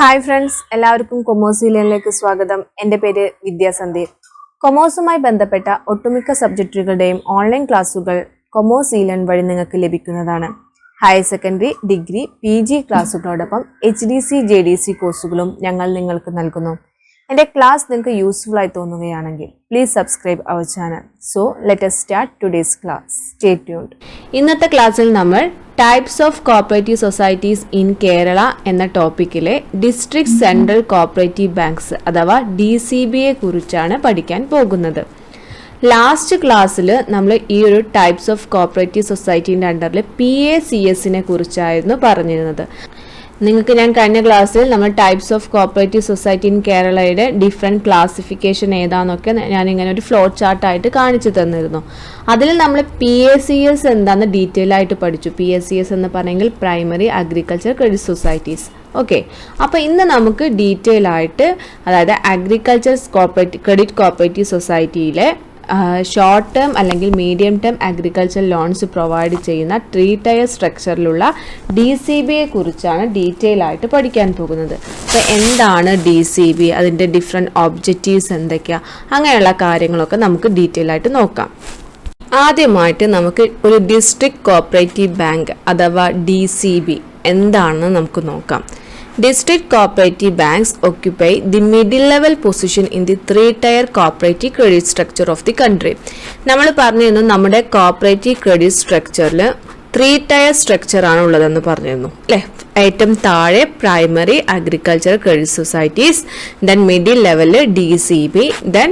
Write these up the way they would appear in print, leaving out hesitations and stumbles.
Hi friends, എല്ലാവർക്കും commerce ഇലയിലേക്ക് സ്വാഗതം. എൻ്റെ പേര് വിദ്യാസന്ദീപ്. കൊമേഴ്സുമായി ബന്ധപ്പെട്ട ഒട്ടുമിക്ക സബ്ജക്റ്റുകളുടെയും ഓൺലൈൻ ക്ലാസ്സുകൾ കൊമേഴ്സ് ഇലൻ വഴി നിങ്ങൾക്ക് ലഭിക്കുന്നതാണ്. Higher secondary, degree, PG ക്ലാസ്സുകളോടൊപ്പം HDC, JDC കോഴ്സുകളും ഞങ്ങൾ നിങ്ങൾക്ക് നൽകുന്നു. എൻ്റെ ക്ലാസ് നിങ്ങൾക്ക് യൂസ്ഫുൾ ആയി തോന്നുകയാണെങ്കിൽ please subscribe our channel. So let us start today's class. Stay tuned. ഇന്നത്തെ ക്ലാസ്സിൽ നമ്മൾ types of cooperative societies in Kerala എന്ന ടോപ്പിക്കിലെ ഡിസ്ട്രിക്ട് സെൻട്രൽ കോപ്പറേറ്റീവ് ബാങ്ക്സ് അഥവാ DCBയെ കുറിച്ചാണ് പഠിക്കാൻ പോകുന്നത്. ലാസ്റ്റ് ക്ലാസ്സിൽ നമ്മൾ ഈ ഒരു ടൈപ്സ് ഓഫ് കോപ്പറേറ്റീവ് സൊസൈറ്റീൻ്റെ അണ്ടറിൽ PACSനെ കുറിച്ചായിരുന്നു പറഞ്ഞിരുന്നത്. നിങ്ങൾക്ക് ഞാൻ കഴിഞ്ഞ ക്ലാസ്സിൽ നമ്മൾ types of cooperative society in കേരളയുടെ ഡിഫറെൻറ്റ് ക്ലാസിഫിക്കേഷൻ ഏതാണെന്നൊക്കെ ഞാനിങ്ങനെ ഒരു ഫ്ലോ ചാർട്ടായിട്ട് കാണിച്ചു തന്നിരുന്നു. അതിൽ നമ്മൾ PACS എന്താണെന്ന് ഡീറ്റെയിൽ ആയിട്ട് പഠിച്ചു. PACS എന്ന് പറഞ്ഞെങ്കിൽ primary agriculture credit societies. Okay, അപ്പോൾ ഇന്ന് നമുക്ക് ഡീറ്റെയിൽ ആയിട്ട്, അതായത് അഗ്രികൾച്ചർ ക്രെഡിറ്റ് കോപ്പറേറ്റീവ് സൊസൈറ്റിയിലെ ഷോർട്ട് ടേം അല്ലെങ്കിൽ medium term agriculture loans provide ചെയ്യുന്ന 3 ടയർ സ്ട്രക്ചറിലുള്ള DCBയെ കുറിച്ചാണ് ഡീറ്റെയിൽ ആയിട്ട് പഠിക്കാൻ പോകുന്നത്. അപ്പോൾ എന്താണ് DCB, അതിൻ്റെ ഡിഫറെൻറ്റ് ഒബ്ജക്റ്റീവ്സ് എന്തൊക്കെയാണ്, അങ്ങനെയുള്ള കാര്യങ്ങളൊക്കെ നമുക്ക് ഡീറ്റെയിൽ ആയിട്ട് നോക്കാം. ആദ്യമായിട്ട് നമുക്ക് ഒരു ഡിസ്ട്രിക്ട് കോപ്പറേറ്റീവ് ബാങ്ക് അഥവാ DCB എന്താണെന്ന് നമുക്ക് നോക്കാം. District cooperative banks occupy the middle level position in the 3 tier cooperative credit structure of the country. നമ്മൾ പറഞ്ഞിരുന്നു നമ്മുടെ കോപ്പറേറ്റീവ് ക്രെഡിറ്റ് സ്ട്രക്ചറിൽ 3 ടയർ സ്ട്രക്ചർ ആണ് ഉള്ളതെന്ന് പറഞ്ഞിരുന്നു അല്ലേ. ഏറ്റവും താഴെ primary agriculture credit societies, then middle ലെവലിൽ DCB, ദെൻ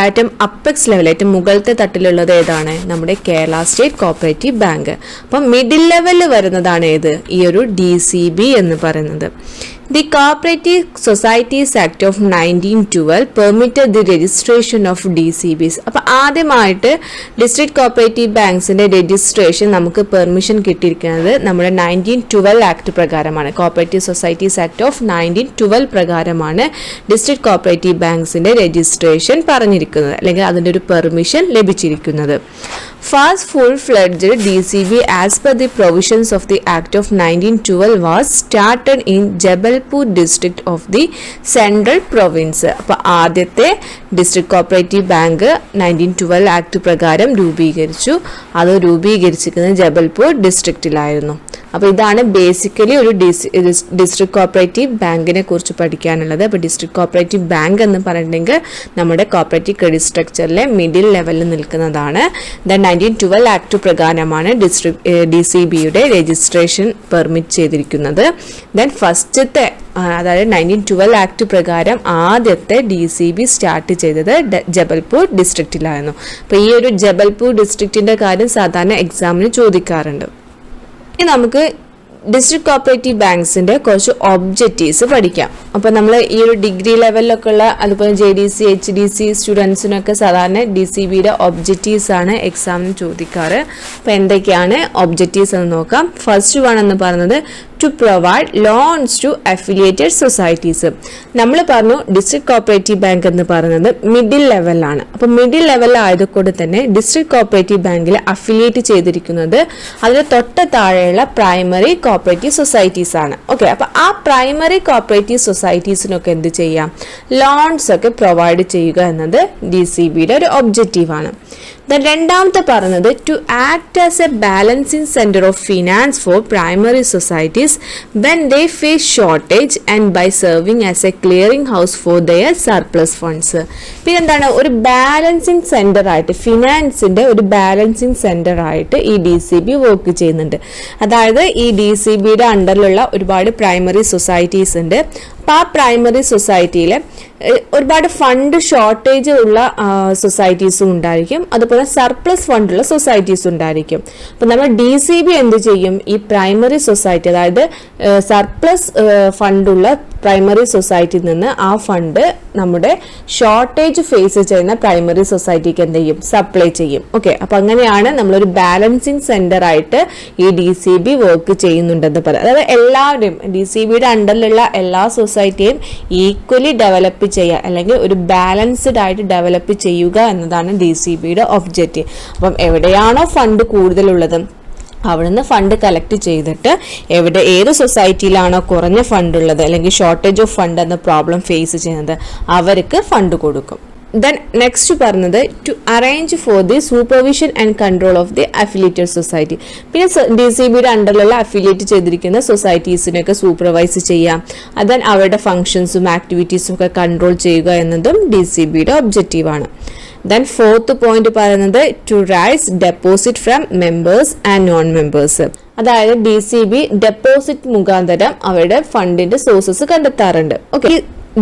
ഏറ്റവും അപ്പെക്സ് ലെവൽ, ഏറ്റവും മുകളിലത്തെ തട്ടിലുള്ളത് ഏതാണ്? നമ്മുടെ കേരള സ്റ്റേറ്റ് കോപ്പറേറ്റീവ് ബാങ്ക്. അപ്പം മിഡിൽ ലെവലിൽ വരുന്നതാണ് ഏത്? ഈ ഒരു DCB എന്ന് പറയുന്നത്. The Cooperative Societies Act of 1912 permitted the registration of DCBs. അപ്പോൾ ആദ്യമായിട്ട് ഡിസ്ട്രിക്ട് കോപ്പറേറ്റീവ് ബാങ്ക്സിൻ്റെ രജിസ്ട്രേഷൻ നമുക്ക് പെർമിഷൻ കിട്ടിയിരിക്കുന്നത് നമ്മുടെ 1912 ആക്ട് പ്രകാരമാണ്. കോപ്പറേറ്റീവ് സൊസൈറ്റീസ് ആക്ട് ഓഫ് 1912 പ്രകാരമാണ് ഡിസ്ട്രിക്ട് കോപ്പറേറ്റീവ് ബാങ്ക്സിൻ്റെ രജിസ്ട്രേഷൻ പറഞ്ഞിരിക്കുന്നത്, അല്ലെങ്കിൽ അതിൻ്റെ ഒരു പെർമിഷൻ ലഭിച്ചിരിക്കുന്നത്. First full-fledged DCB as per the provisions of the Act of 1912 was started in Jabalpur district of the Central Province. അപ്പോൾ ആദ്യത്തെ ഡിസ്ട്രിക്ട് കോപ്പറേറ്റീവ് ബാങ്ക് 1912 ആക്ട് പ്രകാരം രൂപീകരിച്ചു. അത് രൂപീകരിച്ചിരിക്കുന്നത് ജബൽപൂർ ഡിസ്ട്രിക്റ്റിലായിരുന്നു. അപ്പോൾ ഇതാണ് ബേസിക്കലി ഒരു ഡിസ്ട്രിക്ട് കോപ്പറേറ്റീവ് ബാങ്കിനെ കുറിച്ച് പഠിക്കാനുള്ളത്. അപ്പോൾ ഡിസ്ട്രിക്ട് കോപ്പറേറ്റീവ് ബാങ്ക് എന്ന് പറഞ്ഞിട്ടുണ്ടെങ്കിൽ നമ്മുടെ കോപ്പറേറ്റീവ് ക്രെഡിറ്റ് സ്ട്രക്ചറിലെ മിഡിൽ ലെവലിൽ നിൽക്കുന്നതാണ്. ദെൻ 1912 ആക്ട് പ്രകാരമാണ് DCBയുടെ രജിസ്ട്രേഷൻ പെർമിറ്റ് ചെയ്തിരിക്കുന്നത്. ദെൻ ഫസ്റ്റത്തെ, അതായത് 1912 ആക്ട് പ്രകാരം ആദ്യത്തെ DCB സ്റ്റാർട്ട് ചെയ്തത് ജബൽപൂർ ഡിസ്ട്രിക്റ്റിലായിരുന്നു. അപ്പോൾ ഈ ഒരു ജബൽപൂർ ഡിസ്ട്രിക്റ്റിൻ്റെ കാര്യം സാധാരണ എക്സാമിന് ചോദിക്കാറുണ്ട്. ഇനി നമുക്ക് ഡിസ്ട്രിക്ട് കോപ്പറേറ്റീവ് ബാങ്ക്സിൻ്റെ കുറച്ച് ഒബ്ജക്റ്റീവ്സ് പഠിക്കാം. അപ്പോൾ നമ്മൾ ഈ ഒരു ഡിഗ്രി ലെവലിലൊക്കെ ഉള്ള, അതുപോലെ JDC, HDC സ്റ്റുഡൻസിനൊക്കെ സാധാരണ DCBയുടെ ഒബ്ജക്റ്റീവ്സ് ആണ് എക്സാമിന് ചോദിക്കാറ്. അപ്പോൾ എന്തൊക്കെയാണ് ഒബ്ജക്റ്റീവ്സ് എന്ന് നോക്കാം. ഫസ്റ്റ് വൺ എന്ന് പറയുന്നത് to provide loans to affiliated societies. നമ്മൾ പറഞ്ഞു ഡിസ്ട്രിക്ട് കോപ്പറേറ്റീവ് ബാങ്ക് എന്ന് പറയുന്നത് മിഡിൽ ലെവലാണ്. അപ്പോൾ മിഡിൽ ലെവലായതുകൊണ്ട് തന്നെ ഡിസ്ട്രിക്ട് കോപ്പറേറ്റീവ് ബാങ്കിൽ അഫിലിയേറ്റ് ചെയ്തിരിക്കുന്നത് അതിന് തൊട്ട് താഴെയുള്ള പ്രൈമറി കോപ്പറേറ്റീവ് സൊസൈറ്റീസ് ആണ്. ഓക്കെ, അപ്പോൾ ആ പ്രൈമറി കോപ്പറേറ്റീവ് സൊസൈറ്റീസിനൊക്കെ എന്ത് ചെയ്യാം? ലോൺസ് ഒക്കെ പ്രൊവൈഡ് ചെയ്യുക എന്നത് DCBയുടെ ഒരു ഒബ്ജക്റ്റീവാണ്. രണ്ടാമത്തെ പറഞ്ഞത് to act as a balancing centre of finance for primary societies when they face shortage and by serving as a clearing house for their surplus funds. പിന്നെ എന്താണ്? ഒരു ബാലൻസിങ് സെന്റർ ആയിട്ട്, ഫിനാൻസിന്റെ ഒരു ബാലൻസിങ് സെന്റർ ആയിട്ട് ഈ DCB വർക്ക് ചെയ്യുന്നുണ്ട്. അതായത് ഈ DCBയുടെ അണ്ടറിലുള്ള ഒരുപാട് പ്രൈമറി സൊസൈറ്റീസ് ഉണ്ട്. അപ്പോൾ ആ പ്രൈമറി സൊസൈറ്റിയിൽ ഒരുപാട് ഫണ്ട് ഷോർട്ടേജ് ഉള്ള സൊസൈറ്റീസും ഉണ്ടായിരിക്കും, അതുപോലെ സർപ്ലസ് ഫണ്ടുള്ള സൊസൈറ്റീസും ഉണ്ടായിരിക്കും. അപ്പോൾ നമ്മൾ DCB എന്ത് ചെയ്യും? ഈ പ്രൈമറി സൊസൈറ്റി, അതായത് സർപ്ലസ് ഫണ്ടുള്ള പ്രൈമറി സൊസൈറ്റിയിൽ നിന്ന് ആ ഫണ്ട് നമ്മുടെ ഷോർട്ടേജ് ഫേസ് ചെയ്യുന്ന പ്രൈമറി സൊസൈറ്റിക്ക് എന്ത് ചെയ്യും? സപ്ലൈ ചെയ്യും. ഓക്കെ, അപ്പോൾ അങ്ങനെയാണ് നമ്മളൊരു ബാലൻസിങ് സെന്റർ ആയിട്ട് ഈ DCB വർക്ക് ചെയ്യുന്നുണ്ടെന്ന് പറയാം. അതായത് എല്ലാവരുടെയും DCBയുടെ അണ്ടറിലുള്ള എല്ലാ സൊസൈറ്റിയും ഈക്വലി ഡെവലപ്പ് ചെയ്യുക, അല്ലെങ്കിൽ ഒരു ബാലൻസ്ഡ് ആയിട്ട് ഡെവലപ്പ് ചെയ്യുക എന്നതാണ് DCBയുടെ ഒബ്ജക്റ്റീവ്. അപ്പം എവിടെയാണോ ഫണ്ട് കൂടുതലുള്ളത് അവിടുന്ന് ഫണ്ട് കളക്ട് ചെയ്തിട്ട് ഏത് സൊസൈറ്റിയിലാണോ കുറഞ്ഞ ഫണ്ട് ഉള്ളത് അല്ലെങ്കിൽ ഷോർട്ടേജ് ഓഫ് ഫണ്ട് എന്ന പ്രോബ്ലം ഫേസ് ചെയ്യുന്നത് അവർക്ക് ഫണ്ട് കൊടുക്കും. ദെൻ നെക്സ്റ്റ് പറഞ്ഞത് to arrange for the supervision and control of the affiliated society. പിന്നെ DCBയുടെ അണ്ടറിലുള്ള അഫിലിയേറ്റ് ചെയ്തിരിക്കുന്ന സൊസൈറ്റീസിനെയൊക്കെ സൂപ്പർവൈസ് ചെയ്യാം. ദെൻ അവരുടെ ഫങ്ഷൻസും ആക്ടിവിറ്റീസും ഒക്കെ കൺട്രോൾ ചെയ്യുക എന്നതും DCBയുടെ ഒബ്ജക്റ്റീവാണ്. ദെൻ ഫോർത്ത് പോയിന്റ് പറയുന്നത് to raise deposit from members and non members. അതായത് DCB ഡെപ്പോസിറ്റ് മുഖാന്തരം അവരുടെ ഫണ്ടിന്റെ സോഴ്സസ് കണ്ടെത്താറുണ്ട്. ഓക്കെ,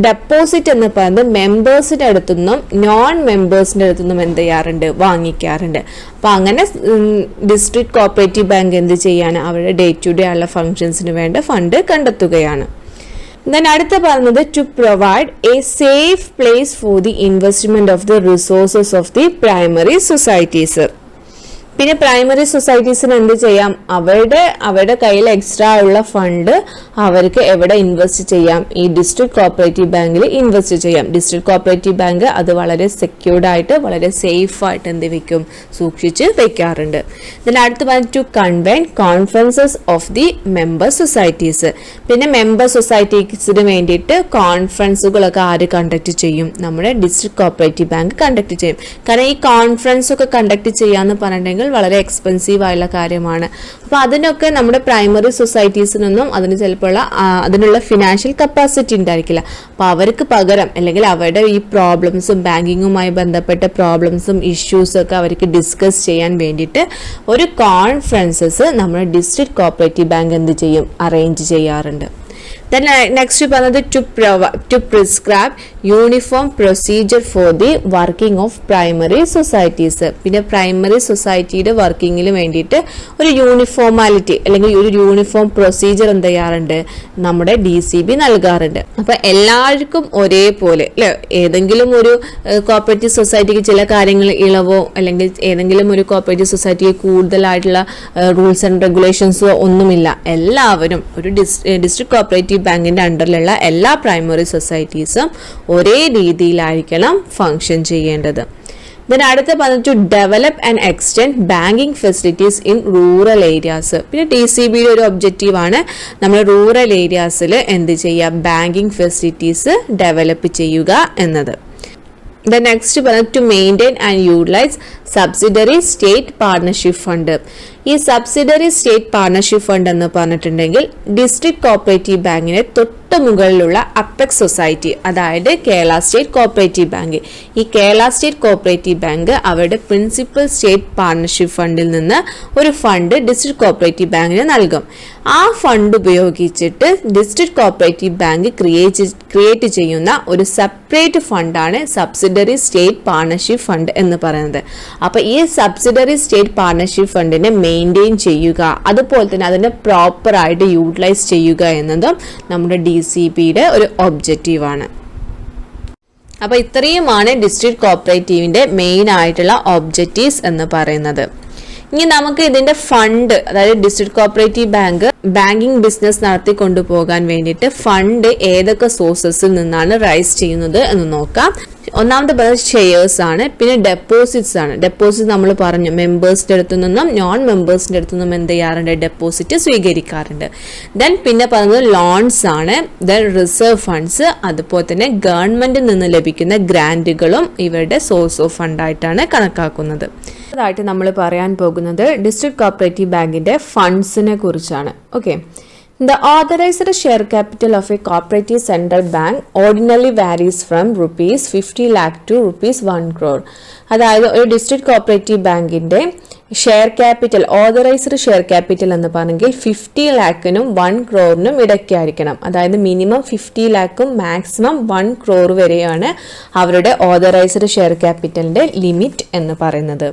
ഡെപ്പോസിറ്റ് എന്ന് പറയുന്നത് മെമ്പേഴ്സിന്റെ അടുത്തുനിന്നും നോൺ മെമ്പേഴ്സിന്റെ അടുത്തുനിന്നും എന്ത് ചെയ്യാറുണ്ട്, വാങ്ങിക്കാറുണ്ട്. അപ്പൊ അങ്ങനെ ഡിസ്ട്രിക്ട് കോഓപ്പറേറ്റീവ് ബാങ്ക് എന്ത് ചെയ്യാണ്, അവരുടെ ഡേ ടു ഡേ ഉള്ള ഫംഗ്ഷൻസിന് വേണ്ട ഫണ്ട് കണ്ടെത്തുകയാണ്. Then അടുത്ത പറഞ്ഞത് to provide a safe place for the investment of the resources of the primary societies. പിന്നെ പ്രൈമറി സൊസൈറ്റീസിന് എന്ത് ചെയ്യാം, അവരുടെ കയ്യിൽ എക്സ്ട്രാ ഉള്ള ഫണ്ട് അവർക്ക് എവിടെ ഇൻവെസ്റ്റ് ചെയ്യാം, ഈ ഡിസ്ട്രിക്ട് കോഓപ്പറേറ്റീവ് ബാങ്കിൽ ഇൻവെസ്റ്റ് ചെയ്യാം. ഡിസ്ട്രിക്ട് കോഓപ്പറേറ്റീവ് ബാങ്ക് അത് വളരെ സെക്യൂർഡ് ആയിട്ട് വളരെ സേഫ് ആയിട്ട് എന്ത് വെക്കും, സൂക്ഷിച്ച് വെക്കാറുണ്ട്. ഇതിന് അടുത്ത് പറഞ്ഞ to convene conferences of the member societies. പിന്നെ മെമ്പർ സൊസൈറ്റീസിന് വേണ്ടിയിട്ട് കോൺഫറൻസുകളൊക്കെ ആര് കണ്ടക്ട് ചെയ്യും, നമ്മുടെ ഡിസ്ട്രിക്ട് കോഓപ്പറേറ്റീവ് ബാങ്ക് കണ്ടക്ട് ചെയ്യും. കാരണം ഈ കോൺഫറൻസ് ഒക്കെ കണ്ടക്ട് ചെയ്യാന്ന് പറഞ്ഞിട്ടുണ്ടെങ്കിൽ വളരെ എക്സ്പെൻസീവ് ആയുള്ള കാര്യമാണ്. അപ്പൊ അതിനൊക്കെ നമ്മുടെ പ്രൈമറി സൊസൈറ്റീസിനൊന്നും അതിനുള്ള ഫിനാൻഷ്യൽ കപ്പാസിറ്റി ഉണ്ടായിരിക്കില്ല. അപ്പൊ അവർക്ക് പകരം അല്ലെങ്കിൽ അവരുടെ ഈ പ്രോബ്ലംസും ബാങ്കിങ്ങുമായി ബന്ധപ്പെട്ട പ്രോബ്ലംസും ഇഷ്യൂസും ഒക്കെ അവർക്ക് ഡിസ്കസ് ചെയ്യാൻ വേണ്ടിയിട്ട് ഒരു കോൺഫറൻസസ് നമ്മുടെ ഡിസ്ട്രിക്ട് കോഓപ്പറേറ്റീവ് ബാങ്ക് എന്ത് ചെയ്യും, അറേഞ്ച് ചെയ്യാറുണ്ട്. Then next പറഞ്ഞത് to prescribe uniform procedure for the working of primary societies. പിന്നെ പ്രൈമറി സൊസൈറ്റിയുടെ വർക്കിങ്ങിന് വേണ്ടിയിട്ട് ഒരു യൂണിഫോമാലിറ്റി അല്ലെങ്കിൽ ഒരു യൂണിഫോം പ്രൊസീജിയർ എന്ത് ചെയ്യാറുണ്ട്, നമ്മുടെ DCB നൽകാറുണ്ട്. അപ്പൊ എല്ലാവർക്കും ഒരേപോലെ അല്ലെ, ഏതെങ്കിലും ഒരു കോഓപ്പറേറ്റീവ് സൊസൈറ്റിക്ക് ചില കാര്യങ്ങൾ ഇളവോ അല്ലെങ്കിൽ ഏതെങ്കിലും ഒരു കോഓപ്പറേറ്റീവ് സൊസൈറ്റിക്ക് കൂടുതലായിട്ടുള്ള റൂൾസ് ആൻഡ് റെഗുലേഷൻസോ ഒന്നുമില്ല. എല്ലാവരും ഒരു ഡിസ്ട്രിക്ട് കോഓപ്പറേറ്റീവ് ബാങ്കിന്റെ അണ്ടറിലുള്ള എല്ലാ പ്രൈമറി സൊസൈറ്റീസും ഒരേ രീതിയിലായിരിക്കണം ഫംഗ്ഷൻ ചെയ്യേണ്ടത്. അടുത്ത പറഞ്ഞിട്ട് develop and extend banking facilities in rural areas. പിന്നെ DCBയുടെ ഒരു ഒബ്ജക്റ്റീവ് ആണ് നമ്മൾ റൂറൽ ഏരിയാസിൽ എന്ത് ചെയ്യുക, ബാങ്കിങ് ഫെസിലിറ്റീസ് ഡെവലപ്പ് ചെയ്യുക എന്നത്. നെക്സ്റ്റ് പറഞ്ഞത് to maintain and utilise subsidiary state partnership fund. ഈ സബ്സിഡറി സ്റ്റേറ്റ് പാർട്ണർഷിപ്പ് ഫണ്ട് എന്ന് പറഞ്ഞിട്ടുണ്ടെങ്കിൽ ഡിസ്ട്രിക്ട് കോഓപ്പറേറ്റീവ് ബാങ്കിനെ തൊട്ട് മുകളിലുള്ള അപ്പെക്സ് സൊസൈറ്റി, അതായത് കേരള സ്റ്റേറ്റ് കോഓപ്പറേറ്റീവ് ബാങ്ക്. ഈ കേരള സ്റ്റേറ്റ് കോഓപ്പറേറ്റീവ് ബാങ്ക് അവരുടെ പ്രിൻസിപ്പൽ സ്റ്റേറ്റ് പാർട്ണർഷിപ്പ് ഫണ്ടിൽ നിന്ന് ഒരു ഫണ്ട് ഡിസ്ട്രിക്ട് കോഓപ്പറേറ്റീവ് ബാങ്കിന് നൽകും. ആ ഫണ്ട് ഉപയോഗിച്ചിട്ട് ഡിസ്ട്രിക്ട് കോഓപ്പറേറ്റീവ് ബാങ്ക് ക്രിയേറ്റ് ചെയ്യുന്ന ഒരു സെപ്പറേറ്റ് ഫണ്ടാണ് സബ്സിഡറി സ്റ്റേറ്റ് പാർട്ണർഷിപ്പ് ഫണ്ട് എന്ന് പറയുന്നത്. അപ്പൊ ഈ സബ്സിഡറി സ്റ്റേറ്റ് പാർട്ണർഷിപ്പ് ഫണ്ടിനെ മെയിൻറ്റെയിൻ ചെയ്യുക, അതുപോലെ തന്നെ അതിനെ പ്രോപ്പർ ആയിട്ട് യൂട്ടിലൈസ് ചെയ്യുക എന്നതും നമ്മുടെ DCBയുടെ ഒരു ഒബ്ജക്റ്റീവാണ്. അപ്പൊ ഇത്രയുമാണ് ഡിസ്ട്രിക്ട് കോഓപ്പറേറ്റീവിന്റെ മെയിൻ ആയിട്ടുള്ള ഒബ്ജക്റ്റീവ്സ് എന്ന് പറയുന്നത്. ഇനി നമുക്ക് ഇതിന്റെ ഫണ്ട്, അതായത് district cooperative bank banking business നടത്തി കൊണ്ടുപോകാൻ വേണ്ടിയിട്ട് ഫണ്ട് ഏതൊക്കെ സോഴ്സസിൽ നിന്നാണ് റൈസ് ചെയ്യുന്നത് എന്ന് നോക്കാം. ഒന്നാമത്തെ പറഞ്ഞത് ഷെയർസ് ആണ്, പിന്നെ ഡെപ്പോസിറ്റ്സ് ആണ്. ഡെപ്പോസിറ്റ് നമ്മൾ പറഞ്ഞു മെമ്പേഴ്സിന്റെ അടുത്തു നിന്നും നോൺ മെമ്പേഴ്സിന്റെ അടുത്തു നിന്നും എന്ത് ചെയ്യാറുണ്ട്, ഡെപ്പോസിറ്റ് സ്വീകരിക്കാറുണ്ട്. ദെൻ പിന്നെ പറഞ്ഞത് ലോൺസ് ആണ്. ദെൻ റിസർവ് ഫണ്ട്സ്, അതുപോലെ തന്നെ ഗവൺമെന്റിൽ നിന്ന് ലഭിക്കുന്ന ഗ്രാന്റുകളും ഇവരുടെ സോഴ്സ് ഓഫ് ഫണ്ടായിട്ടാണ് കണക്കാക്കുന്നത്. ായിട്ട് നമ്മൾ പറയാൻ പോകുന്നത് ഡിസ്ട്രിക്ട് കോഓപ്പറേറ്റീവ് ബാങ്കിന്റെ ഫണ്ട്സിനെ കുറിച്ചാണ്. Okay, The authorized share capital of a cooperative central bank ordinarily varies from rupees 50 lakh to rupees 1 crore. അതായത് ഒരു ഡിസ്ട്രിക്ട് കോഓപ്പറേറ്റീവ് ബാങ്കിന്റെ share capital, authorised share capital എന്ന് പറഞ്ഞെങ്കിൽ 50 ലാക്കിനും 1 crore ഇടയ്ക്കായിരിക്കണം. അതായത് മിനിമം 50 ലാക്കും മാക്സിമം 1 crore വരെയാണ് അവരുടെ ഓതറൈസ്ഡ് ഷെയർ ക്യാപിറ്റലിന്റെ ലിമിറ്റ് എന്ന് പറയുന്നത്.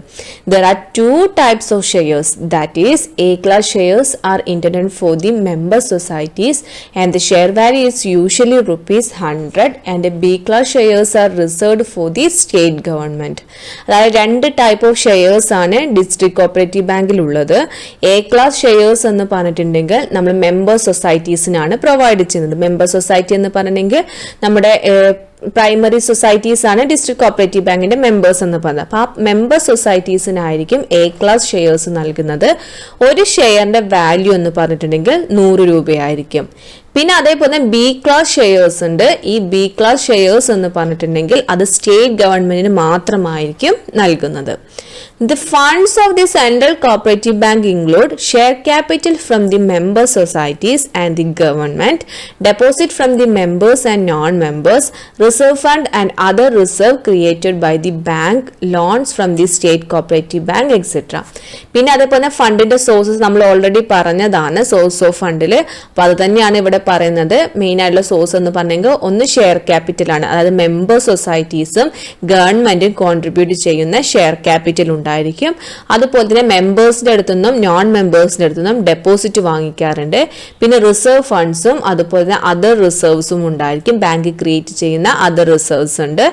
There are two types of shares, that is A class shares are intended for the member societies and the share value is usually rupees 100 and B class shares are reserved for the state government. അതായത് രണ്ട് type of shares ആണ് district cooperative ബാങ്കിൽ ഉള്ളത്. A class shares എന്ന് പറഞ്ഞിട്ടുണ്ടെങ്കിൽ നമ്മൾ member സൊസൈറ്റീസിനാണ് provide ചെയ്യുന്നത്. Member society എന്ന് പറഞ്ഞിട്ടുണ്ടെങ്കിൽ നമ്മുടെ പ്രൈമറി സൊസൈറ്റീസ് ആണ് ഡിസ്ട്രിക്ട് കോപ്പറേറ്റീവ് ബാങ്കിന്റെ മെമ്പേഴ്സ് എന്ന് പറയുന്നത്. അപ്പൊ ആ മെമ്പർ സൊസൈറ്റീസിനായിരിക്കും എ ക്ലാസ് ഷെയർസ് നൽകുന്നത്. ഒരു ഷെയറിന്റെ വാല്യൂ എന്ന് പറഞ്ഞിട്ടുണ്ടെങ്കിൽ 100 രൂപയായിരിക്കും. പിന്നെ അതേപോലെ ബി ക്ലാസ് ഷെയർസ് ഉണ്ട്. ഈ ബി ക്ലാസ് ഷെയർസ് എന്ന് പറഞ്ഞിട്ടുണ്ടെങ്കിൽ അത് സ്റ്റേറ്റ് ഗവൺമെന്റിന് മാത്രമായിരിക്കും നൽകുന്നത്. The funds of the Central Cooperative Bank include share capital from the member societies and the government, deposit from the members and non-members, reserve fund and other reserve created by the bank, loans from the state cooperative bank, etc. പിന്നെ അതേപോലെ ഫണ്ടിന്റെ sources നമ്മൾ already പറഞ്ഞതാണ് source of ഫണ്ടിൽ. അപ്പോൾ അത് തന്നെയാണ് ഇവിടെ പറയുന്നത്. മെയിൻ ആയിട്ടുള്ള സോഴ്സ് എന്ന് പറഞ്ഞെങ്കിൽ ഒന്ന് ഷെയർ ക്യാപിറ്റൽ ആണ്, അതായത് മെമ്പർ സൊസൈറ്റീസും ഗവൺമെന്റും കോൺട്രിബ്യൂട്ട് ചെയ്യുന്ന ഷെയർ ക്യാപിറ്റൽ ഉണ്ടായിരിക്കും. അതുപോലെ തന്നെ മെമ്പേഴ്സിന്റെ അടുത്തുനിന്നും നോൺ മെമ്പേഴ്സിന്റെ അടുത്തുനിന്നും ഡെപ്പോസിറ്റ് വാങ്ങിക്കാറുണ്ട്. പിന്നെ റിസർവ് ഫണ്ട്സും അതുപോലെ തന്നെ അതർ റിസർവ്സും ഉണ്ടായിരിക്കും. ബാങ്ക് ക്രിയേറ്റ് ചെയ്യുന്ന അതർ റിസർവ്സ് ഉണ്ട്.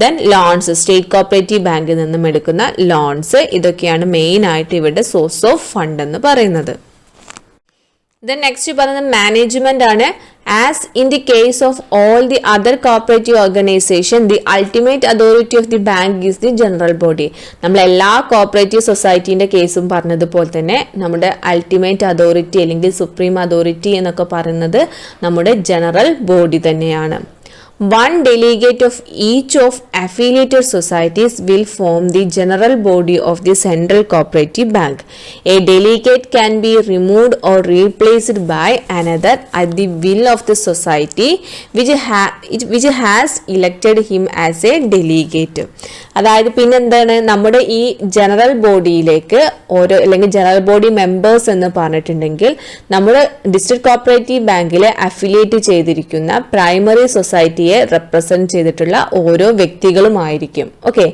ദെൻ ലോൺസ്, സ്റ്റേറ്റ് കോപ്പറേറ്റീവ് ബാങ്കിൽ നിന്നും എടുക്കുന്ന ലോൺസ്, ഇതൊക്കെയാണ് മെയിൻ ആയിട്ട് ഇവിടെ സോഴ്സ് ഓഫ് ഫണ്ട് എന്ന് പറയുന്നത്. Then next പറയുന്നത് മാനേജ്മെന്റ് ആണ്. As in the case of all the other cooperative organization, the ultimate authority of the bank is the general body. നമ്മൾ എല്ലാ കോപ്പറേറ്റീവ് സൊസൈറ്റീൻ്റെ കേസും പറഞ്ഞതുപോലെ തന്നെ നമ്മുടെ അൾട്ടിമേറ്റ് അതോറിറ്റി അല്ലെങ്കിൽ സുപ്രീം അതോറിറ്റി എന്നൊക്കെ പറയുന്നത് നമ്മുടെ ജനറൽ ബോഡി തന്നെയാണ്. One delegate of each of affiliated societies will form the general body of the Central Cooperative Bank. A delegate can be removed or replaced by another at the will of the society which has elected him as a delegate. അതായത് പിന്നെന്താണ്, നമ്മുടെ ഈ general ബോഡിയിലേക്ക് ഓരോ അല്ലെങ്കിൽ general body members എന്ന് പറഞ്ഞിട്ടുണ്ടെങ്കിൽ നമ്മുടെ district cooperative ബാങ്കിൽ അഫിലിയേറ്റ് ചെയ്തിരിക്കുന്ന പ്രൈമറി സൊസൈറ്റിയെ റെപ്രസെന്റ് ചെയ്തിട്ടുള്ള ഓരോ വ്യക്തികളുമായിരിക്കും. ഓക്കെ,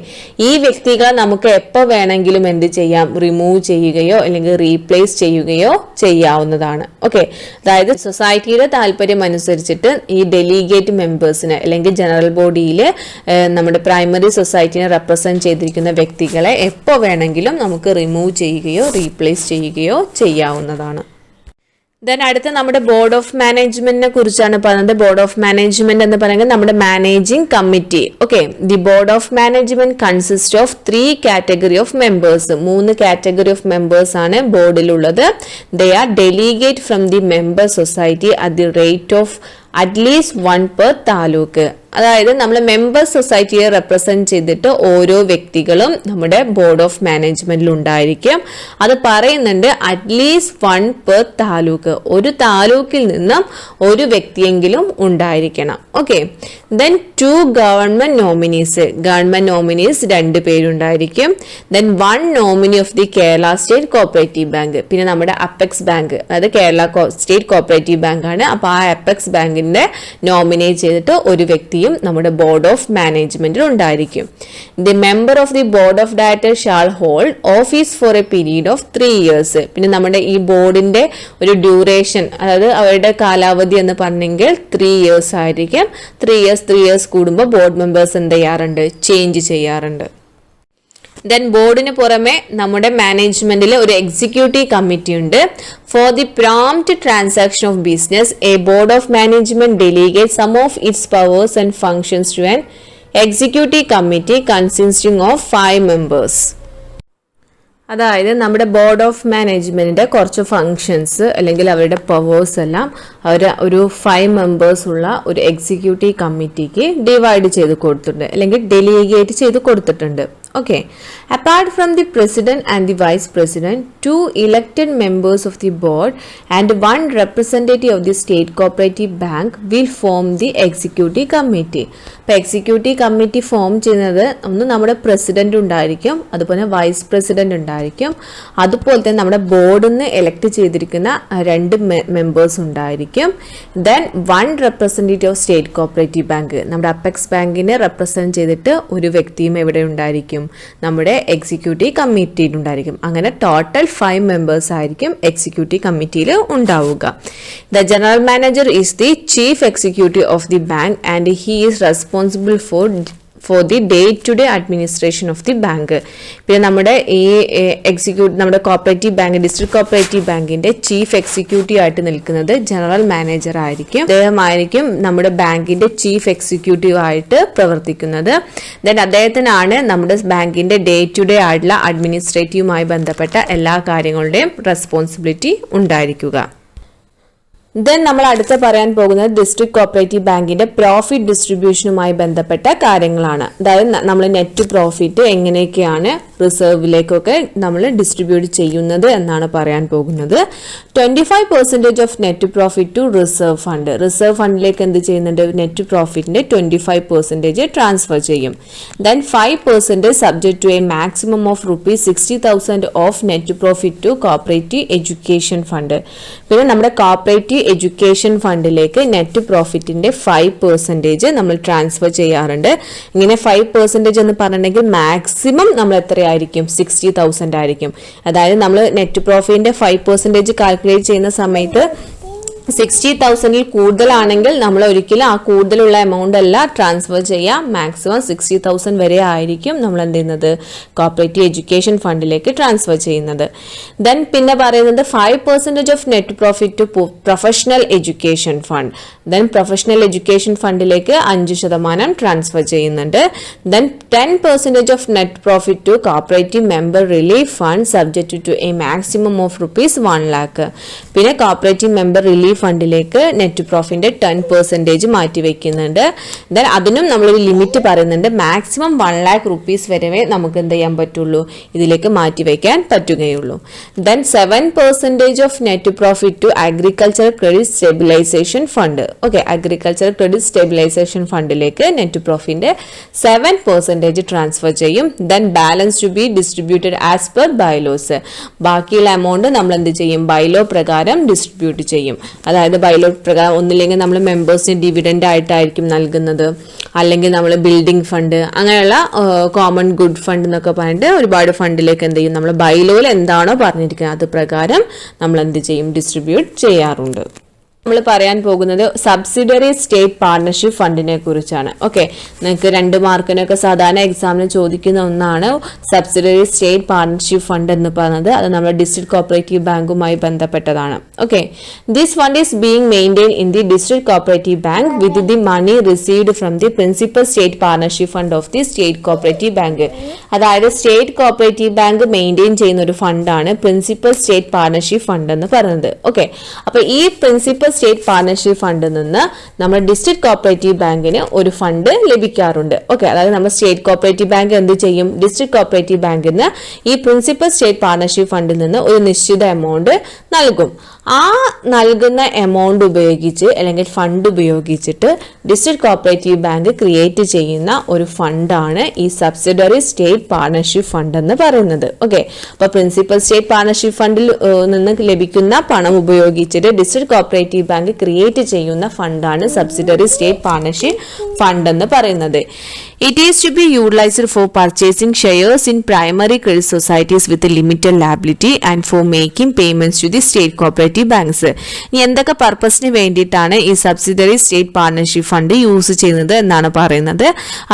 ഈ വ്യക്തികളെ നമുക്ക് എപ്പോൾ വേണമെങ്കിലും എന്ത് ചെയ്യാം, റിമൂവ് ചെയ്യുകയോ അല്ലെങ്കിൽ റീപ്ലേസ് ചെയ്യുകയോ ചെയ്യാവുന്നതാണ്. ഓക്കെ, അതായത് സൊസൈറ്റിയുടെ താല്പര്യം അനുസരിച്ചിട്ട് ഈ ഡെലിഗേറ്റ് മെമ്പേഴ്സിന് അല്ലെങ്കിൽ ജനറൽ ബോഡിയിൽ നമ്മുടെ പ്രൈമറി സൊസൈറ്റിനെ റെപ്രസെന്റ് ചെയ്തിരിക്കുന്ന വ്യക്തികളെ എപ്പോൾ വേണമെങ്കിലും നമുക്ക് റിമൂവ് ചെയ്യുകയോ റീപ്ലേസ് ചെയ്യുകയോ ചെയ്യാവുന്നതാണ്. ദെൻ അടുത്ത നമ്മുടെ ബോർഡ് ഓഫ് മാനേജ്മെന്റിനെ കുറിച്ചാണ് പറയുന്നത്. ബോർഡ് ഓഫ് മാനേജ്മെന്റ് എന്ന് പറയുന്നത് നമ്മുടെ managing committee. Okay, the board of management consist of 3 category of members. 3 category of members ആണ് ബോർഡിലുള്ളത്. They are delegate from the member society at the rate of at least 1 per taluk. അതായത് നമ്മൾ member സൊസൈറ്റിയെ represent ചെയ്തിട്ട് ഓരോ വ്യക്തികളും നമ്മുടെ ബോർഡ് ഓഫ് മാനേജ്മെന്റിൽ ഉണ്ടായിരിക്കും. അത് പറയുന്നുണ്ട് അറ്റ്ലീസ്റ്റ് 1 per താലൂക്ക്. ഒരു താലൂക്കിൽ നിന്നും ഒരു വ്യക്തിയെങ്കിലും ഉണ്ടായിരിക്കണം. Okay, then 2 government nominees. Government nominees 2 പേരുണ്ടായിരിക്കും. Then 1 nominee of the Kerala state cooperative bank. പിന്നെ നമ്മുടെ അപ്പെക്സ് ബാങ്ക്, അതായത് കേരള സ്റ്റേറ്റ് കോപ്പറേറ്റീവ് ബാങ്ക് ആണ്. അപ്പോൾ ആ അപ്പെക്സ് ബാങ്കിന്റെ നോമിനേറ്റ് ചെയ്തിട്ട് ഒരു വ്യക്തി നമ്മുടെ ബോർഡ് ഓഫ് മാനേജ്മെന്റിൽ ഉണ്ടായിരിക്കും. The member of the board of directors shall hold office for a period of 3 years. പിന്നെ നമ്മുടെ ഈ ബോർഡിന്റെ ഒരു ഡ്യൂറേഷൻ, അതായത് അവരുടെ കാലാവധി എന്ന് പറഞ്ഞെങ്കിൽ 3 years ആയിരിക്കും. 3 years കൂടുമ്പോൾ ബോർഡ് മെമ്പേഴ്സ് എന്ത് ചെയ്യാറുണ്ട്, ചേഞ്ച് ചെയ്യാറുണ്ട്. ദെൻ ബോർഡിന് പുറമെ നമ്മുടെ മാനേജ്മെന്റിൽ ഒരു എക്സിക്യൂട്ടീവ് കമ്മിറ്റി ഉണ്ട്. For the prompt transaction of business a board of management delegate some of its powers and functions to an executive committee consisting of 5 members. അതായത് നമ്മുടെ ബോർഡ് ഓഫ് മാനേജ്മെന്റിന്റെ കുറച്ച് ഫങ്ഷൻസ് അല്ലെങ്കിൽ അവരുടെ പവേഴ്സ് എല്ലാം അവർ ഒരു 5 members ഉള്ള ഒരു എക്സിക്യൂട്ടീവ് കമ്മിറ്റിക്ക് ഡിവൈഡ് ചെയ്ത് കൊടുത്തിട്ടുണ്ട് അല്ലെങ്കിൽ ഡെലിഗേറ്റ് ചെയ്ത് കൊടുത്തിട്ടുണ്ട്. Okay, apart from the president and the vice president, 2 elected members of the board and 1 representative of the state cooperative bank will form the executive committee. അപ്പോൾ എക്സിക്യൂട്ടീവ് കമ്മിറ്റി ഫോം ചെയ്യുന്നത് ഒന്ന് നമ്മുടെ president ഉണ്ടായിരിക്കും, അതുപോലെ vice president ഉണ്ടായിരിക്കും, അതുപോലെ തന്നെ നമ്മുടെ ബോർഡിൽ നിന്ന് എലക്ട് ചെയ്തിരിക്കുന്ന 2 മെമ്പേഴ്സ് ഉണ്ടായിരിക്കും. Then 1 representative of state cooperative bank, നമ്മുടെ അപ്പെക്സ് ബാങ്കിനെ റെപ്രസെന്റ് ചെയ്തിട്ട് ഒരു വ്യക്തിയും എവിടെ ഉണ്ടായിരിക്കും, നമ്മുടെ എക്സിക്യൂട്ടീവ് കമ്മിറ്റിയിൽ ഉണ്ടായിരിക്കും. അങ്ങനെ ടോട്ടൽ 5 members ആയിരിക്കും എക്സിക്യൂട്ടീവ് കമ്മിറ്റിയിൽ ഉണ്ടാവുക. The general manager is the chief executive of the bank and he is responsible for the day-to-day administration of the bank. പിന്നെ നമ്മുടെ ഈ നമ്മുടെ കോപ്പറേറ്റീവ് ബാങ്ക്, ഡിസ്ട്രിക്ട് കോപ്പറേറ്റീവ് ബാങ്കിന്റെ ചീഫ് എക്സിക്യൂട്ടീവ് ആയിട്ട് നിൽക്കുന്നത് ജനറൽ മാനേജർ ആയിരിക്കും. അദ്ദേഹമായിരിക്കും നമ്മുടെ ബാങ്കിന്റെ ചീഫ് എക്സിക്യൂട്ടീവ് ആയിട്ട് പ്രവർത്തിക്കുന്നത്. ദെൻ അദ്ദേഹത്തിനാണ് നമ്മുടെ ബാങ്കിന്റെ ഡേ ടു ഡേ ആയിട്ടുള്ള അഡ്മിനിസ്ട്രേറ്റീവുമായി ബന്ധപ്പെട്ട എല്ലാ കാര്യങ്ങളുടെയും റെസ്പോൺസിബിലിറ്റി ഉണ്ടായിരിക്കുക. ദെൻ നമ്മൾ അടുത്ത് പറയാൻ പോകുന്നത് ഡിസ്ട്രിക്ട് കോപ്പറേറ്റീവ് ബാങ്കിന്റെ പ്രോഫിറ്റ് ഡിസ്ട്രിബ്യൂഷനുമായി ബന്ധപ്പെട്ട കാര്യങ്ങളാണ്. അതായത് നമ്മൾ നെറ്റ് പ്രോഫിറ്റ് എങ്ങനെയൊക്കെയാണ് റിസർവിലേക്കൊക്കെ നമ്മൾ ഡിസ്ട്രിബ്യൂട്ട് ചെയ്യുന്നത് എന്നാണ് പറയാൻ പോകുന്നത്. 25% of net profit to reserve fund. Reserve ഫണ്ടിലേക്ക് എന്ത് ചെയ്യുന്നുണ്ട്? നെറ്റ് പ്രോഫിറ്റിന്റെ 25% ട്രാൻസ്ഫർ ചെയ്യും. Then 5% subject to a maximum of ₹60,000 of net profit to cooperative education fund. പിന്നെ നമ്മുടെ കോപ്പറേറ്റീവ് എഡ്യൂക്കേഷൻ ഫണ്ടിലേക്ക് നെറ്റ് പ്രോഫിറ്റിന്റെ 5% നമ്മൾ ട്രാൻസ്ഫർ ചെയ്യാറുണ്ട്. ഇങ്ങനെ 5% എന്ന് പറഞ്ഞിട്ടുണ്ടെങ്കിൽ മാക്സിമം നമ്മൾ എത്രയായിരിക്കും? 60,000 ആയിരിക്കും. അതായത് നമ്മൾ നെറ്റ് പ്രോഫിറ്റിന്റെ 5% കാൽക്കുലേറ്റ് ചെയ്യുന്ന സമയത്ത് 60,000 കൂടുതലാണെങ്കിൽ നമ്മൾ ഒരിക്കലും ആ കൂടുതലുള്ള എമൗണ്ട് അല്ല ട്രാൻസ്ഫർ ചെയ്യാം. മാക്സിമം 60,000 വരെ ആയിരിക്കും നമ്മൾ എന്ത് ചെയ്യുന്നത്? കോപ്പറേറ്റീവ് എഡ്യൂക്കേഷൻ ഫണ്ടിലേക്ക് ട്രാൻസ്ഫർ ചെയ്യുന്നത്. ദെൻ പിന്നെ പറയുന്നത് 5% of net profit to professional education fund. Then professional education ഫണ്ടിലേക്ക് 5% ട്രാൻസ്ഫർ ചെയ്യുന്നുണ്ട്. Then 10% of net profit to cooperative member relief fund subject to a maximum of ₹1 lakh. പിന്നെ കോപ്പറേറ്റീവ് മെമ്പർ റിലീഫ് ഫണ്ടിലേക്ക് net പ്രോഫിറ്റിന്റെ 10% മാറ്റി വെക്കുന്നുണ്ട്. Then അതിനും നമ്മളൊരു limit പറയുന്നുണ്ട്. മാക്സിമം ₹1 lakh വരെ നമുക്ക് എന്ത് ചെയ്യാൻ പറ്റുള്ളൂ? ഇതിലേക്ക് മാറ്റി വെക്കാൻ പറ്റുകയുള്ളൂ. Then 7% of net profit to agriculture credit stabilisation fund. Okay, agriculture credit stabilisation ഫണ്ടിലേക്ക് നെറ്റ് പ്രോഫിറ്റിന്റെ 7% ട്രാൻസ്ഫർ ചെയ്യും. Then balance to be distributed as per bylaws. ബാക്കിയുള്ള എമൗണ്ട് നമ്മൾ എന്ത് ചെയ്യും? ബൈലോ പ്രകാരം ഡിസ്ട്രിബ്യൂട്ട് ചെയ്യും. അതായത് ബൈലോ പ്രകാരം ഒന്നില്ലെങ്കിൽ നമ്മൾ മെമ്പേഴ്സിന് ഡിവിഡൻഡ് ആയിട്ടായിരിക്കും നൽകുന്നത്, അല്ലെങ്കിൽ നമ്മൾ ബിൽഡിംഗ് ഫണ്ട്, അങ്ങനെയുള്ള കോമൺ ഗുഡ് ഫണ്ട് എന്നൊക്കെ പറഞ്ഞിട്ട് ഒരുപാട് ഫണ്ടിലേക്ക് എന്ത് ചെയ്യും? നമ്മൾ ബൈലോയിൽ എന്താണോ പറഞ്ഞിരിക്കുന്നത് അത് പ്രകാരം നമ്മൾ എന്ത് ചെയ്യും? ഡിസ്ട്രിബ്യൂട്ട് ചെയ്യാറുണ്ട്. നമ്മൾ പറയാൻ പോകുന്നത് സബ്സിഡറി സ്റ്റേറ്റ് പാർട്ണർഷിപ്പ് ഫണ്ടിനെ കുറിച്ചാണ്. ഓക്കെ, നിങ്ങൾക്ക് 2 മാർക്കിനൊക്കെ സാധാരണ എക്സാമിന് ചോദിക്കുന്ന ഒന്നാണ് സബ്സിഡറി സ്റ്റേറ്റ് പാർട്ണർഷിപ്പ് ഫണ്ട് എന്ന് പറയുന്നത്. അത് നമ്മുടെ ഡിസ്ട്രിക്ട് കോപ്പറേറ്റീവ് ബാങ്കുമായി ബന്ധപ്പെട്ടതാണ്. Okay, this fund is being maintain in the district cooperative bank with the money received from the principal state partnership fund of the state cooperative bank. അതായത് state cooperative bank maintain ചെയ്യുന്ന ഒരു ഫണ്ടാണ് principal state partnership fund എന്ന് പറയുന്നത്. Okay, അപ്പൊ ഈ principal state partnership ഫണ്ടിൽ നിന്ന് നമ്മൾ ഡിസ്ട്രിക്ട് കോപ്പറേറ്റീവ് ബാങ്കിന് ഒരു ഫണ്ട് ലഭിക്കാറുണ്ട്. ഓക്കെ, അതായത് നമ്മൾ സ്റ്റേറ്റ് കോപ്പറേറ്റീവ് ബാങ്ക് എന്ത് ചെയ്യും? ഡിസ്ട്രിക്ട് കോപ്പറേറ്റീവ് ബാങ്കിൽ നിന്ന് ഈ പ്രിൻസിപ്പൽ സ്റ്റേറ്റ് പാർട്ണർഷിപ്പ് ഫണ്ടിൽ നിന്ന് ഒരു നിശ്ചിത എമൗണ്ട് നൽകും. ആ നൽകുന്ന എമൗണ്ട് ഉപയോഗിച്ച് അല്ലെങ്കിൽ ഫണ്ട് ഉപയോഗിച്ചിട്ട് ഡിസ്ട്രിക്ട് കോപ്പറേറ്റീവ് ബാങ്ക് ക്രിയേറ്റ് ചെയ്യുന്ന ഒരു ഫണ്ടാണ് ഈ സബ്സിഡറി സ്റ്റേറ്റ് പാർട്ണർഷിപ്പ് ഫണ്ട് എന്ന് പറയുന്നത്. ഓക്കെ, അപ്പൊ പ്രിൻസിപ്പൽ സ്റ്റേറ്റ് പാർട്ണർഷിപ്പ് ഫണ്ടിൽ നിന്ന് ലഭിക്കുന്ന പണം ഉപയോഗിച്ചിട്ട് ഡിസ്ട്രിക്ട് കോപ്പറേറ്റീവ് ബാങ്ക് ക്രിയേറ്റ് ചെയ്യുന്ന ഫണ്ടാണ് സബ്സിഡറി സ്റ്റേറ്റ് പാർട്ണർഷിപ്പ് ഫണ്ട് എന്ന് പറയുന്നത്. It is to be utilized for purchasing shares in primary credit societies with a limited liability and for making payments to the state cooperative banks. ഇനി എന്തൊക്കെ പർപ്പസിന് വേണ്ടിയിട്ടാണ് ഈ subsidiary state partnership fund use ചെയ്യുന്നത് എന്നാണ് പറയുന്നത്.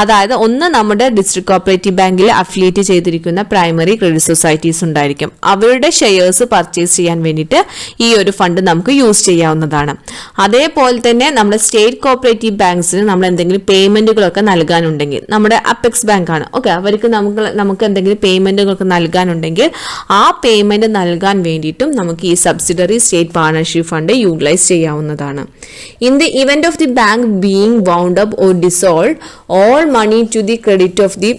അതായത് ഒന്ന്, നമ്മുടെ ഡിസ്ട്രിക്ട് കോപ്പറേറ്റീവ് ബാങ്കിൽ അഫിലിയേറ്റ് ചെയ്തിരിക്കുന്ന പ്രൈമറി ക്രെഡിറ്റ് സൊസൈറ്റീസ് ഉണ്ടായിരിക്കും. അവരുടെ ഷെയർസ് പർച്ചേസ് ചെയ്യാൻ വേണ്ടിയിട്ട് ഈ ഒരു ഫണ്ട് നമുക്ക് യൂസ് ചെയ്യാവുന്നതാണ്. അതേപോലെ തന്നെ നമ്മുടെ സ്റ്റേറ്റ് കോപ്പറേറ്റീവ് ബാങ്ക്സിന് നമ്മൾ എന്തെങ്കിലും പേയ്മെന്റുകളൊക്കെ നൽകാനുണ്ടെങ്കിൽ, നമ്മുടെ അപ്പെക്സ് ബാങ്ക് ആണ്, ഓക്കെ, അവർക്ക് നമുക്ക് എന്തെങ്കിലും പേയ്മെന്റുകൾക്ക് നൽകാനുണ്ടെങ്കിൽ ആ പേയ്മെന്റ് നൽകാൻ വേണ്ടിയിട്ടും നമുക്ക് ഈ subsidiary state partnership fund utilise ചെയ്യാവുന്നതാണ്. In the event of the bank being wound up or dissolve, all money to the credit of the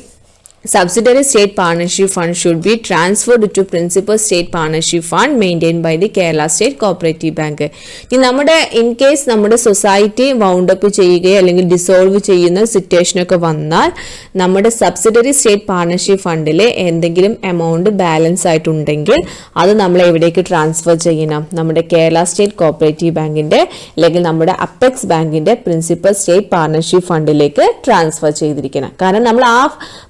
subsidiary state partnership fund should be transferred to principal state partnership fund maintained by the Kerala State Cooperative Bank. ഇനി നമ്മുടെ in case നമ്മുടെ society wound up ചെയ്യുകയോ അല്ലെങ്കിൽ dissolve ചെയ്യുന്ന situation ഒക്കെ വന്നാൽ നമ്മുടെ subsidiary state partnership ഫണ്ടിലെ എന്തെങ്കിലും എമൗണ്ട് ബാലൻസ് ആയിട്ടുണ്ടെങ്കിൽ അത് നമ്മൾ എവിടേക്ക് ട്രാൻസ്ഫർ ചെയ്യണം? നമ്മുടെ കേരള സ്റ്റേറ്റ് കോപ്പറേറ്റീവ് ബാങ്കിന്റെ അല്ലെങ്കിൽ നമ്മുടെ അപ്പെക്സ് ബാങ്കിന്റെ പ്രിൻസിപ്പൽ സ്റ്റേറ്റ് പാർട്ണർഷിപ്പ് ഫണ്ടിലേക്ക് ട്രാൻസ്ഫർ ചെയ്തിരിക്കണം. കാരണം നമ്മൾ ആ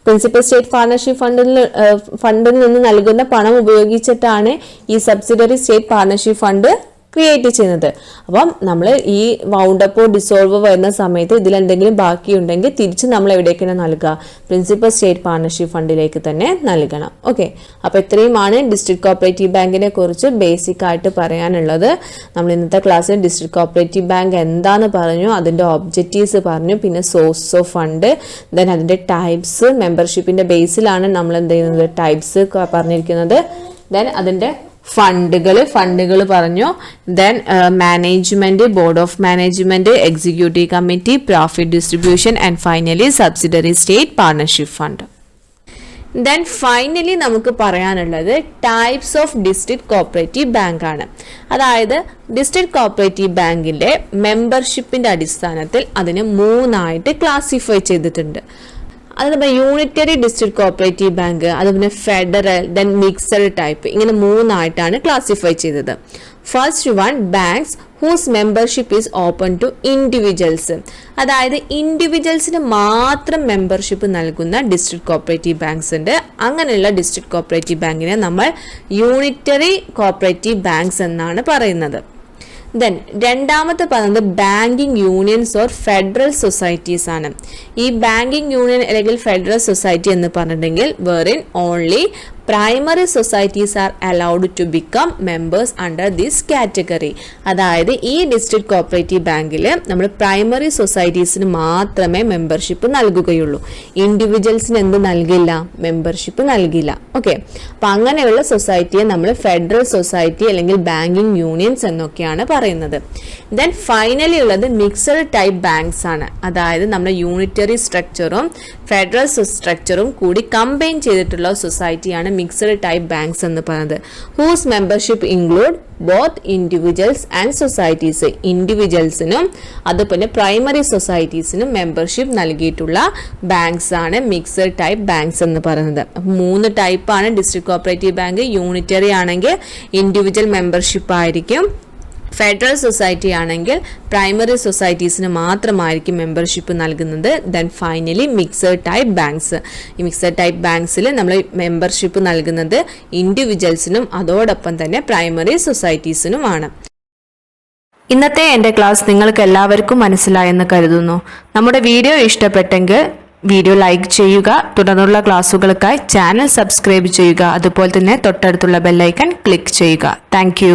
പ്രിൻസിപ്പൽ സ്റ്റേറ്റ് പാർട്ണർഷിപ്പ് ഫണ്ടിൽ നിന്ന് നൽകുന്ന പണം ഉപയോഗിച്ചിട്ടാണ് ഈ subsidiary state partnership fund create ചെയ്യുന്നത്. അപ്പം നമ്മൾ ഈ വൗണ്ടപ്പോ ഡിസോൾവ് വരുന്ന സമയത്ത് ഇതിൽ എന്തെങ്കിലും ബാക്കിയുണ്ടെങ്കിൽ തിരിച്ച് നമ്മൾ എവിടേക്കാണ് നൽകുക? പ്രിൻസിപ്പൽ സ്റ്റേറ്റ് പാർട്ണർഷിപ്പ് ഫണ്ടിലേക്ക് തന്നെ നൽകണം. ഓക്കെ, അപ്പോൾ ഇത്രയുമാണ് ഡിസ്ട്രിക്ട് കോപ്പറേറ്റീവ് ബാങ്കിനെ കുറിച്ച് ബേസിക് ആയിട്ട് പറയാനുള്ളത്. നമ്മൾ ഇന്നത്തെ ക്ലാസ്സിൽ ഡിസ്ട്രിക്ട് കോപ്പറേറ്റീവ് ബാങ്ക് എന്താന്ന് പറഞ്ഞു, അതിൻ്റെ ഒബ്ജക്റ്റീവ്സ് പറഞ്ഞു, പിന്നെ സോഴ്സ് ഓഫ് ഫണ്ട്, ദെൻ അതിൻ്റെ ടൈപ്സ്, മെമ്പർഷിപ്പിൻ്റെ ബേസിലാണ് നമ്മൾ എന്ത് ചെയ്യുന്നത് ടൈപ്സ് പറഞ്ഞിരിക്കുന്നത്. ദെൻ അതിൻ്റെ ഫണ്ടുകൾ പറഞ്ഞു. Then management, board of management, executive committee, profit distribution and finally subsidiary state partnership fund. Then finally നമുക്ക് പറയാനുള്ളത് types of district cooperative bank ആണ്. അതായത് ഡിസ്ട്രിക്ട് കോപ്പറേറ്റീവ് ബാങ്കിന്റെ മെമ്പർഷിപ്പിന്റെ അടിസ്ഥാനത്തിൽ അതിനെ 3 ക്ലാസിഫൈ ചെയ്തിട്ടുണ്ട്. അതുപോലെ യൂണിറ്ററി ഡിസ്ട്രിക്ട് കോപ്പറേറ്റീവ് ബാങ്ക്, അതുപോലെ ഫെഡറൽ, ദെൻ മിക്സഡ് ടൈപ്പ്, ഇങ്ങനെ 3 ക്ലാസിഫൈ ചെയ്തത്. First one, banks whose membership is open to individuals. അതായത് ഇൻഡിവിജ്വൽസിന് മാത്രം മെമ്പർഷിപ്പ് നൽകുന്ന ഡിസ്ട്രിക്ട് കോപ്പറേറ്റീവ് ബാങ്ക്സ് ഉണ്ട്. അങ്ങനെയുള്ള ഡിസ്ട്രിക്ട് കോപ്പറേറ്റീവ് ബാങ്കിനെ നമ്മൾ യൂണിറ്ററി കോപ്പറേറ്റീവ് ബാങ്ക്സ് എന്നാണ് പറയുന്നത്. ദെൻ രണ്ടാമത്തെ പറയുന്നത് banking unions or federal societies ആണ്. ഈ ബാങ്കിങ് യൂണിയൻ അല്ലെങ്കിൽ ഫെഡറൽ സൊസൈറ്റി എന്ന് പറഞ്ഞിട്ടുണ്ടെങ്കിൽ wherein only primary societies are allowed to become members under this category. അതായത് ഈ ഡിസ്ട്രിക്ട് കോപ്പറേറ്റീവ് ബാങ്കിൽ നമ്മൾ പ്രൈമറി സൊസൈറ്റീസിന് മാത്രമേ മെമ്പർഷിപ്പ് നൽകുകയുള്ളൂ. ഇൻഡിവിജ്വൽസിന് എന്ത് നൽകില്ല? മെമ്പർഷിപ്പ് നൽകില്ല. ഓക്കെ, അപ്പം അങ്ങനെയുള്ള സൊസൈറ്റിയെ നമ്മൾ ഫെഡറൽ സൊസൈറ്റി അല്ലെങ്കിൽ ബാങ്കിങ് യൂണിയൻസ് എന്നൊക്കെയാണ് പറയുന്നത്. ദെൻ ഫൈനലി ഉള്ളത് മിക്സഡ് ടൈപ്പ് ബാങ്ക്സ് ആണ്. അതായത് നമ്മുടെ യൂണിറ്ററി സ്ട്രക്ചറും ഫെഡറൽ സ്ട്രക്ചറും കൂടി കമ്പൈൻ ചെയ്തിട്ടുള്ള സൊസൈറ്റിയാണ് മിക്സഡ് ടൈപ്പ് ബാങ്ക്സ് എന്ന് പറയുന്നത്. Whose membership include both individuals and societies. ഇൻഡിവിജ്വൽസിനും അതുപോലെ പ്രൈമറി സൊസൈറ്റീസിനും മെമ്പർഷിപ്പ് നൽകിയിട്ടുള്ള ബാങ്ക്സ് ആണ് മിക്സഡ് ടൈപ്പ് ബാങ്ക്സ് എന്ന് പറയുന്നത്. 3 ടൈപ്പാണ് ഡിസ്ട്രിക്ട് കോപ്പറേറ്റീവ് ബാങ്ക്. യൂണിറ്ററി ആണെങ്കിൽ ഇൻഡിവിജ്വൽ മെമ്പർഷിപ്പ് ആയിരിക്കും. ഫെഡറൽ സൊസൈറ്റി ആണെങ്കിൽ പ്രൈമറി സൊസൈറ്റീസിന് മാത്രമായിരിക്കും മെമ്പർഷിപ്പ് നൽകുന്നത്. Then finally mixed type banks. ഈ മിക്സഡ് ടൈപ്പ് ബാങ്ക്സിൽ നമ്മൾ മെമ്പർഷിപ്പ് നൽകുന്നത് ഇൻഡിവിജ്വൽസിനും അതോടൊപ്പം തന്നെ പ്രൈമറി സൊസൈറ്റീസിനുമാണ്. ഇന്നത്തെ എൻ്റെ ക്ലാസ് നിങ്ങൾക്ക് എല്ലാവർക്കും മനസ്സിലായെന്ന് കരുതുന്നു. നമ്മുടെ വീഡിയോ ഇഷ്ടപ്പെട്ടെങ്കിൽ വീഡിയോ ലൈക്ക് ചെയ്യുക. തുടർന്നുള്ള ക്ലാസ്സുകൾക്കായി ചാനൽ സബ്സ്ക്രൈബ് ചെയ്യുക. അതുപോലെ തന്നെ തൊട്ടടുത്തുള്ള ബെല്ലൈക്കൺ ക്ലിക്ക് ചെയ്യുക. താങ്ക്